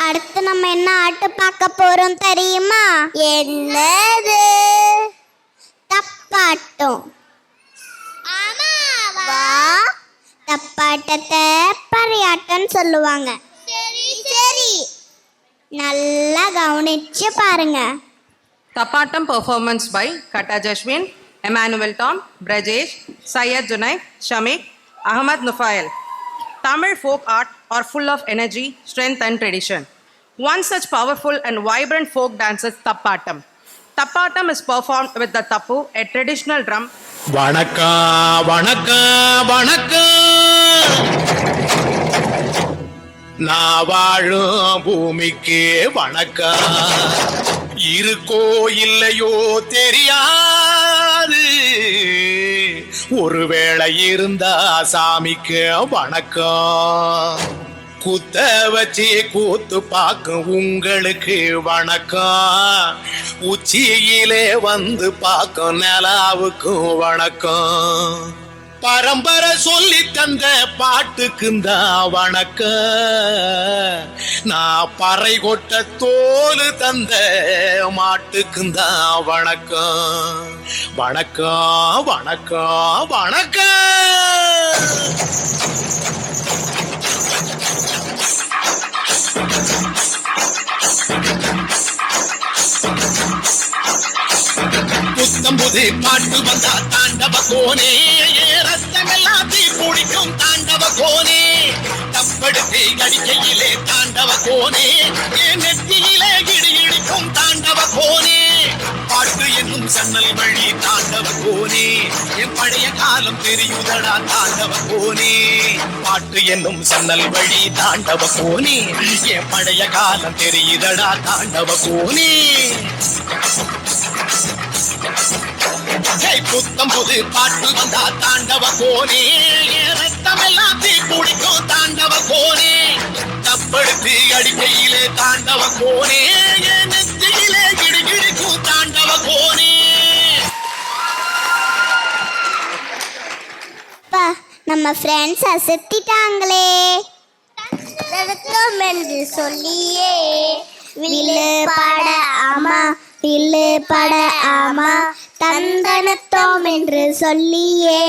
அடுத்து நம்ம என்ன ஆட்டு பார்க்க போறோம் தெரியுமா? என்னது? தப்பாட்டம். ஆமாவா? தப்பாட்டத்தை பறையாட்டம்னு சொல்லுவாங்க. சரி, நல்லா கவனிச்சு பாருங்க. Tappatam performance by Kata Jaswin, Emmanuel Tom, Brajesh, Syed Junaid, Shamik, Ahmad Nufail. Tamil folk art are full of energy, strength and tradition. One such powerful and vibrant folk dance is Tappatam. Tappatam is performed with the tapu, a traditional drum. வணக்கா வணக்கா வணக்கா, நான் வாழும் பூமிக்கு வணக்கா. இருக்கோ இல்லையோ தெரியாது, ஒருவேளை இருந்தா சாமிக்கு வணக்கம். குத்த வச்சு கூத்து பார்க்கும் உங்களுக்கு வணக்கம். உச்சியிலே வந்து பார்க்கும் நிலாவுக்கும் வணக்கம். பரம்பரை சொல்லி தந்த பாட்டுக்குந்தான் வணக்கம். நான் பறை கொட்ட தோல் தந்த மாட்டுக்குந்தான் வணக்கம். வணக்கம் வணக்கம் வணக்கம். புத்தம்புது பாட்டு வந்தா தாண்டவ கோனே, ரத்தமெல்லாம் தீ குடிக்கும் தாண்டவ கோனே. தப்படுத்து அடிக்கையிலே தாண்டவ கோனே, என் நெத்தியிலே இடி இடிக்கும் தாண்டவ கோனே. பாட்டு என்னும் சன்னல் வழி தாண்டவ கோனே, என் பழைய காலம் தெரியுதடா தாண்டவ கோனே. பாட்டு என்னும் சன்னல் வழி தாண்டவ கோனே, என் பழைய காலம் தெரியுதடா தாண்டவ கோனே. புத்தம் புது பாட்டு வந்தா தாண்டவ கோனே, ரத்தமெல்லாம் தீ குடிக்கும் தாண்டவ கோனே. தப்படுத்து அடிக்கையிலே தாண்டவ கோனே, நெத்தியிலே கிடி கிடிக்கும் தாண்டவ கோனே. நம்ம ஃப்ரெண்ட்ஸ் அசத்திட்டாங்களே. என்று சொல்லியே வில்லு பாட ஆமா, வில்லு பாட ஆமா, தந்தனத்தோம் என்று சொல்லியே